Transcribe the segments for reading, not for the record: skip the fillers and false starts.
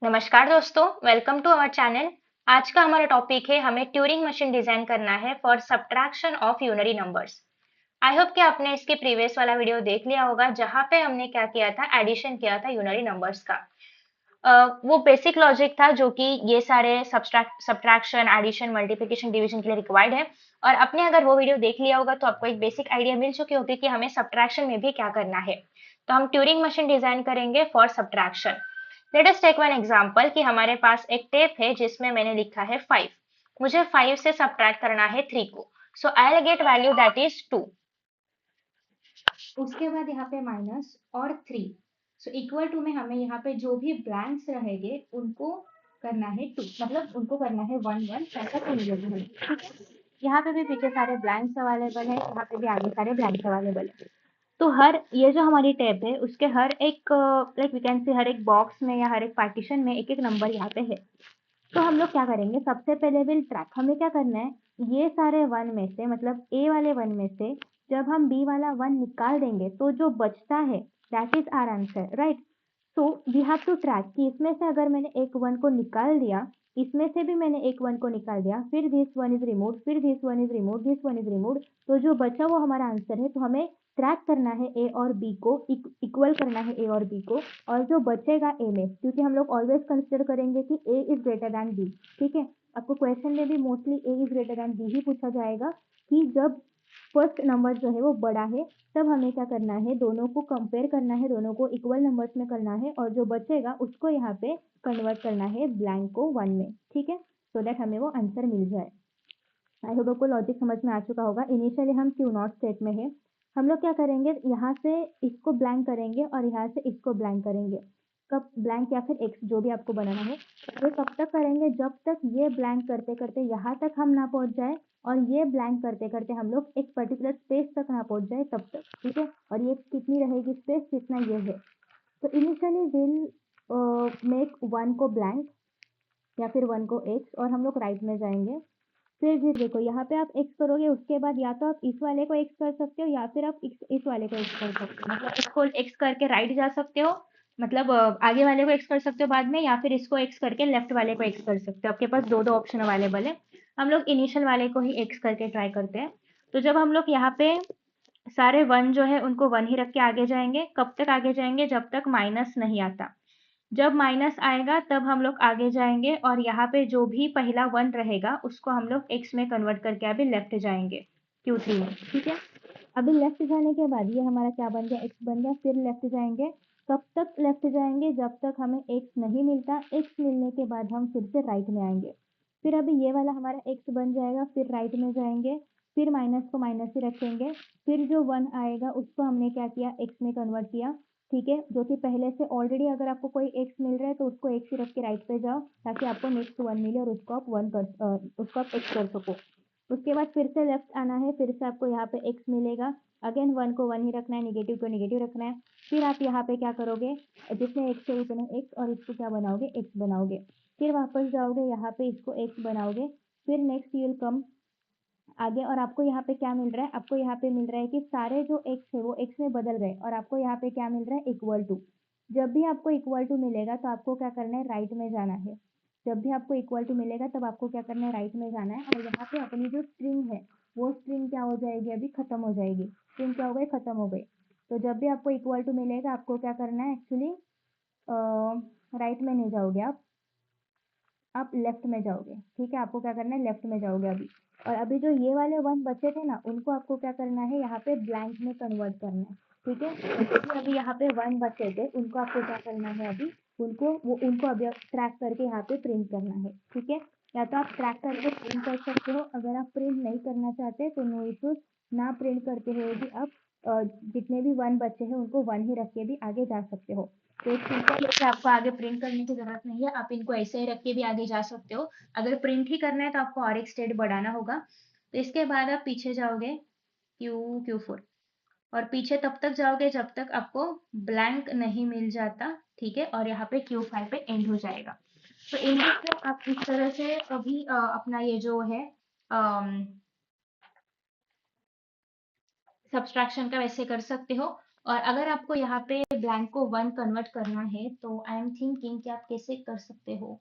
नमस्कार दोस्तों, welcome to our channel. आज का हमारा टॉपिक है हमें ट्यूरिंग मशीन डिजाइन करना है for subtraction of unary numbers. I hope कि आपने इसके प्रीवियस वाला वीडियो देख लिया होगा जहां पे हमने क्या किया था, एडिशन किया था यूनरी नंबर्स का। वो बेसिक लॉजिक था जो कि ये सारे सब्ट्रैक्शन, एडिशन, मल्टीप्लिकेशन, डिवीजन के लिए रिक्वायर्ड है। और आपने अगर वो वीडियो देख लिया होगा तो आपको एक बेसिक आइडिया मिल चुकी होगी कि हमें सब्ट्रैक्शन में भी क्या करना है। तो हम ट्यूरिंग मशीन डिजाइन करेंगे for subtraction. Let us take one example कि हमारे पास एक टेप है जिसमें मैंने लिखा है 5। मुझे 5 से सब्ट्रैक्ट करना है 3 को। So I will get value that is 2। उसके बाद यहाँ पे माइनस और 3। सो इक्वल टू में हमें यहाँ पे जो भी ब्लैंक्स रहेंगे उनको करना है 2, मतलब उनको करना है 1 1, ऐसा समझोगे हमें, ठीक है। यहाँ पे भी पीछे सारे ब्लैंक्स अवेलेबल है, यहाँ पे भी आगे सारे ब्लैंक्स अवेलेबल है। तो हर ये जो हमारी टैब है उसके हर एक लाइक वी कैन से हर एक बॉक्स में या हर एक पार्टीशन में एक एक नंबर यहाँ पे है। तो हम लोग क्या करेंगे, सबसे पहले विल ट्रैक, हमें क्या करना है, ये सारे वन में से, मतलब ए वाले वन में से जब हम बी वाला वन निकाल देंगे तो जो बचता है that is our answer, right. So we have to track कि इसमें से अगर मैंने एक वन को निकाल दिया, इसमें से भी मैंने एक वन को निकाल दिया, फिर दिस वन इज रिमूव, फिर this one is remove, this one is remove, तो जो बचा वो हमारा आंसर है। तो हमें ट्रैक करना है ए और बी को, इक्वल करना है ए और बी को, और जो बचेगा ए में, क्योंकि हम लोग ऑलवेज कंसिडर करेंगे कि A is greater than B, ठीक है। आपको क्वेश्चन में भी mostly A is greater than B ही पूछा जाएगा कि जब फर्स्ट नंबर जो है वो बड़ा है तब हमें क्या करना है, दोनों को कंपेयर करना है, दोनों को इक्वल नंबर्स में करना है, और जो बचेगा उसको यहाँ पे कन्वर्ट करना है ब्लैंक को वन में, ठीक है, सो दैट हमें वो आंसर मिल जाए। आई होप आपको लॉजिक समझ में आ चुका होगा। इनिशियली हम क्यू नॉट स्टेट में है, हम लोग क्या करेंगे, यहाँ से इसको ब्लैंक करेंगे और यहाँ से इसको ब्लैंक करेंगे। कब ब्लैंक या फिर एक्स जो भी आपको बनाना है, तो कब तक करेंगे, जब तक ये ब्लैंक करते करते यहाँ तक हम ना पहुँच जाए, और ये ब्लैंक करते करते हम लोग एक पर्टिकुलर स्पेस तक ना पहुँच जाए तब तक, ठीक है। और ये कितनी रहेगी स्पेस, जितना ये है। तो इनिशियली विल मेक वन को ब्लैंक या फिर वन को एक्स, और हम लोग राइट में जाएंगे। फिर देखो यहाँ पे आप एक्स करोगे, उसके बाद या तो आप इस वाले को एक्स कर सकते हो या फिर आप इस वाले को एक्स कर सकते हो, मतलब इसको एक्स करके राइट जा सकते हो, मतलब आगे वाले को एक्स कर सकते हो बाद में, या फिर इसको एक्स करके लेफ्ट वाले को एक्स कर सकते हो। आपके पास दो दो ऑप्शन अवेलेबल है। हम लोग इनिशियल वाले को ही एक्स करके ट्राई करते हैं। तो जब हम लोग यहाँ पे सारे वन जो है उनको वन ही रख के आगे जाएंगे, कब तक आगे जाएंगे, जब तक माइनस नहीं आता। जब माइनस आएगा तब हम लोग आगे जाएंगे, और यहाँ पे जो भी पहला वन रहेगा उसको हम लोग एक्स में कन्वर्ट करके अभी लेफ्ट जाएंगे Q3 में, ठीक है। अभी लेफ्ट जाने के बाद ये हमारा क्या बन गया, एक्स बन गया। फिर लेफ्ट जाएंगे, कब तक लेफ्ट जाएंगे, जब तक हमें एक्स नहीं मिलता। एक्स मिलने के बाद हम फिर से राइट में आएंगे। फिर अभी ये वाला हमारा एक्स बन जाएगा, फिर राइट में जाएंगे, फिर माइनस को माइनस ही रखेंगे, फिर जो वन आएगा उसको हमने क्या किया, एक्स में कन्वर्ट किया, ठीक है। जो कि पहले से ऑलरेडी अगर आपको कोई एक्स मिल रहा है तो उसको एक्स ही रख के राइट पे जाओ, ताकि आपको नेक्स्ट वन मिले और उसको आप उसको आप एक्स कर सको। उसके बाद फिर से लेफ्ट आना है, फिर से आपको यहाँ पे एक्स मिलेगा, अगेन वन को वन ही रखना है, निगेटिव को निगेटिव रखना है। फिर आप यहाँ पे क्या करोगे, जितने एक्स है उतने एक्स, और इसको क्या बनाओगे, एक्स बनाओगे। फिर वापस जाओगे, यहाँ पे इसको एक्स बनाओगे। फिर नेक्स्ट यू विल कम आगे, और आपको यहाँ पे क्या मिल रहा है, आपको यहाँ पे मिल रहा है कि सारे जो एक्स है वो एक्स में बदल गए, और आपको यहाँ पे क्या मिल रहा है, इक्वल टू। जब भी आपको इक्वल टू मिलेगा तो आपको क्या करना है, राइट में जाना है। जब भी आपको इक्वल टू मिलेगा तब आपको क्या करना है, राइट में जाना है, और यहाँ पे अपनी जो स्ट्रिंग है वो स्ट्रिंग क्या हो जाएगी, अभी खत्म हो जाएगी। स्ट्रिंग क्या हो गई, खत्म हो गई। तो जब भी आपको इक्वल टू मिलेगा आपको क्या करना है, एक्चुअली राइट में नहीं जाओगे आप लेफ्ट में जाओगे, ठीक है। आपको क्या करना है, लेफ्ट में जाओगे अभी। और अभी जो ये वाले वन बचे थे ना, उनको आपको क्या करना है, यहाँ पे ब्लैंक में कन्वर्ट करना है, ठीक है। तो अभी यहाँ पे वन बचे थे, उनको आपको क्या करना है, अभी उनको अभी ट्रैक करके यहाँ पे प्रिंट करना है, ठीक है। या तो आप ट्रैक करके प्रिंट कर सकते हो, अगर आप प्रिंट नहीं करना चाहते तो नो इश्यूज, ना प्रिंट करते हुए भी आप जितने भी वन बचे हैं उनको वन ही रख के भी आगे जा सकते हो। तो एक सिंपल है कि आपको आगे प्रिंट करने की जरूरत नहीं है, आप इनको ऐसे ही रख के भी आगे जा सकते हो। अगर प्रिंट ही करना है तो आपको और एक स्टेट बढ़ाना होगा। तो इसके बाद आप पीछे जाओगे Q4, और पीछे तब तक जाओगे जब तक आपको ब्लैंक नहीं मिल जाता, ठीक है। और यहाँ पे Q5 पे एंड हो जाएगा। तो एंड को आप इस तरह से अभी अपना ये जो है सब्सट्रैक्शन का वैसे कर सकते हो। और अगर आपको यहाँ पे ब्लैंक को 1 कन्वर्ट करना है तो आई एम थिंकिंग कि आप कैसे कर सकते हो।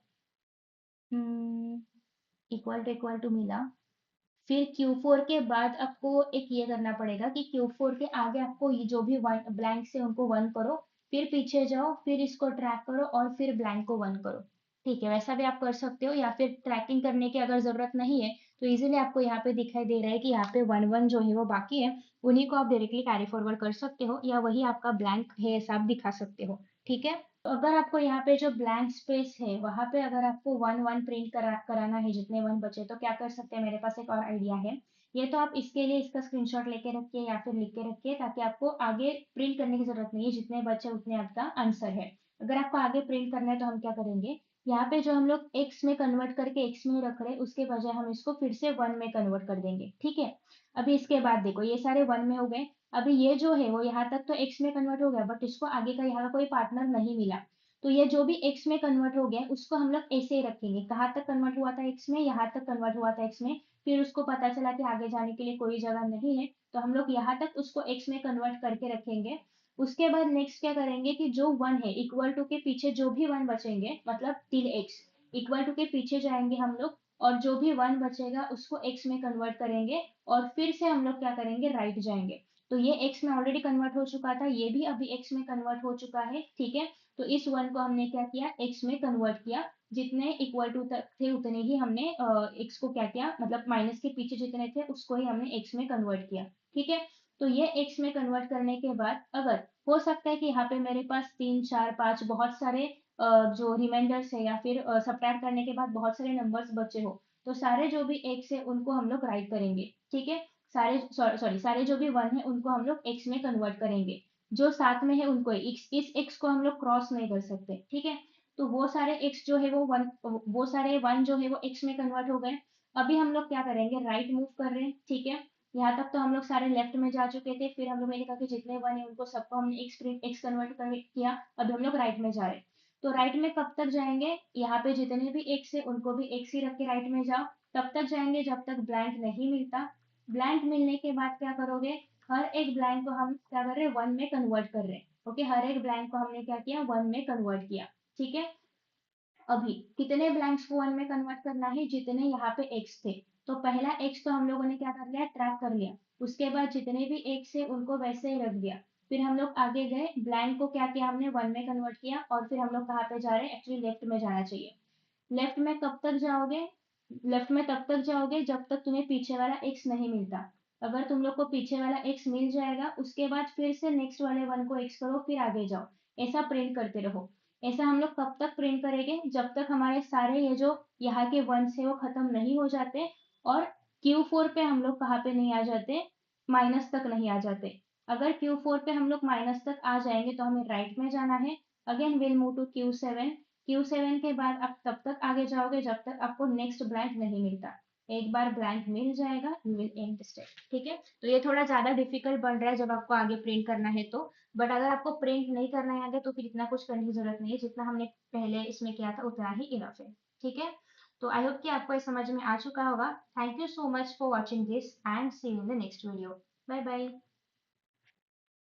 इक्वल टू मिला, फिर Q4 के बाद आपको एक ये करना पड़ेगा कि Q4 के आगे आपको ये जो भी वन ब्लैंक से उनको 1 करो, फिर पीछे जाओ, फिर इसको ट्रैक करो और फिर ब्लैंक को 1 करो। ठीक है, वैसा भी आप कर सकते हो, या फिर ट्रैकिंग करने की अगर जरूरत नहीं है तो इजीली आपको यहाँ पे दिखाई दे रहा है कि यहाँ पे 1 1 जो है वो बाकी है, उन्हीं को आप डायरेक्टली कैरी फॉरवर्ड कर सकते हो, या वही आपका ब्लैंक है ऐसा आप दिखा सकते हो। ठीक है, तो अगर आपको यहाँ पे जो ब्लैंक स्पेस है वहां पे अगर आपको 1 1 प्रिंट कराना है, जितने 1 बचे, तो क्या कर सकते हैं, मेरे पास एक और आइडिया है। ये तो आप इसके लिए इसका स्क्रीनशॉट लेके रखिए या फिर लिख के रखिए, ताकि आपको आगे प्रिंट करने की जरूरत नहीं है, जितने बचे उतने आपका आंसर है। अगर आपको आगे प्रिंट करना है तो हम क्या करेंगे, यहाँ पे जो हम लोग x में कन्वर्ट करके x में रख रहे हैं उसके बजाय हम इसको फिर से 1 में कन्वर्ट कर देंगे। ठीक है, अभी इसके बाद देखो ये सारे 1 में हो गए। अभी ये जो है वो यहाँ तक तो x में कन्वर्ट हो गया, बट इसको आगे का यहाँ का कोई पार्टनर नहीं मिला। तो ये जो भी x में कन्वर्ट हो गया उसको हम लोग ऐसे ही रखेंगे, कहाँ तक कन्वर्ट हुआ था x में, यहाँ तक कन्वर्ट हुआ था x में, फिर उसको पता चला कि आगे जाने के लिए कोई जगह नहीं है, तो हम लोग यहाँ तक उसको x में कन्वर्ट करके रखेंगे। उसके बाद नेक्स्ट क्या करेंगे कि जो 1 है इक्वल टू के पीछे जो भी 1 बचेंगे, मतलब टिल x इक्वल टू के पीछे जाएंगे हम लोग, और जो भी 1 बचेगा उसको x में कन्वर्ट करेंगे, और फिर से हम लोग क्या करेंगे, राइट जाएंगे। तो ये x में ऑलरेडी कन्वर्ट हो चुका था, ये भी अभी x में कन्वर्ट हो चुका है। ठीक है, तो इस 1 को हमने क्या किया, x में कन्वर्ट किया, जितने इक्वल टू तक थे उतने ही हमने x को क्या किया, मतलब माइनस के पीछे जितने थे उसको ही हमने x में कन्वर्ट किया। ठीक है, तो ये x में कन्वर्ट करने के बाद अगर हो सकता है कि यहाँ पे मेरे पास 3 4 5 बहुत सारे जो रिमाइंडर्स है, या फिर सब्ट्रैक्ट करने के बाद बहुत सारे नंबर्स बचे हो, तो सारे जो भी x है उनको हम लोग राइट करेंगे। ठीक है, सारे सॉरी सारे जो भी 1 है उनको हम लोग x में कन्वर्ट करेंगे, जो साथ में है उनको इस x को हम लोग क्रॉस नहीं कर सकते। ठीक है, तो वो सारे x जो है वो 1, वो सारे 1 जो है वो x में कन्वर्ट हो गए। अभी हम लोग क्या करेंगे, राइट मूव कर रहे हैं। ठीक है, यहाँ तक तो हम लोग सारे लेफ्ट में जा चुके थे, फिर हम लोग ने देखा कि जितने 1 है उनको सबको हमने x कन्वर्ट किया, अभी हम लोग राइट में जा रहे हैं। तो राइट में कब तक जाएंगे, यहाँ पे जितने भी x है उनको भी x ही रख के राइट में जाओ, तब तक जाएंगे जब तक ब्लैंक नहीं मिलता। ब्लैंक मिलने के बाद क्या करोगे, हर एक ब्लैंक को हम क्या कर रहे हैं, 1 में कन्वर्ट कर रहे हैं। ओके, हर एक ब्लैंक को हमने क्या किया, 1 में कन्वर्ट किया। ठीक है, अभी कितने ब्लैंक्स को 1 में कन्वर्ट करना है, जितने यहाँ पे x थे। तो पहला x तो हम लोगों ने क्या कर लिया, ट्रैक कर लिया। उसके बाद जितने भी x है उनको वैसे ही रख दिया। फिर हम लोग आगे गए, ब्लैंक को क्या किया हमने, 1 में कन्वर्ट किया, और फिर हम लोग कहाँ पे जा रहे हैं, एक्चुअली लेफ्ट में जाना चाहिए। लेफ्ट में कब तक जाओगे, लेफ्ट में तब तक जाओगे जब तक तुम्हें पीछे वाला x नहीं मिलता। अगर तुम लोग को पीछे वाला x मिल जाएगा, उसके बाद फिर से नेक्स्ट वाले 1 को x करो, फिर आगे जाओ। ऐसा प्रिंट करते रहो। ऐसा हम लोग कब तक प्रिंट करेंगे, जब तक हमारे सारे ये जो यहाँ के 1 है वो खत्म नहीं हो जाते, और Q4 पे हम लोग कहाँ पे नहीं आ जाते, माइनस तक नहीं आ जाते। अगर Q4 पे हम लोग माइनस तक आ जाएंगे तो हमें राइट में जाना है। Again will move to Q7। Q7 के बाद आप तब तक आगे जाओगे जब तक आपको नेक्स्ट ब्लैंक नहीं मिलता। एक बार ब्लैंक मिल जाएगा, you will and the step. ठीक है, तो ये थोड़ा ज्यादा डिफिकल्ट बन रहा है जब आपको आगे प्रिंट करना है तो, बट अगर आपको प्रिंट नहीं करना है आगे तो फिर इतना कुछ करने की जरूरत नहीं है, जितना हमने पहले इसमें किया था उतना ही इनफ है। ठीक है, तो आई होप कि आपको ये समझ में आ चुका होगा। Thank you so much for watching this and see you in the next video. Bye bye.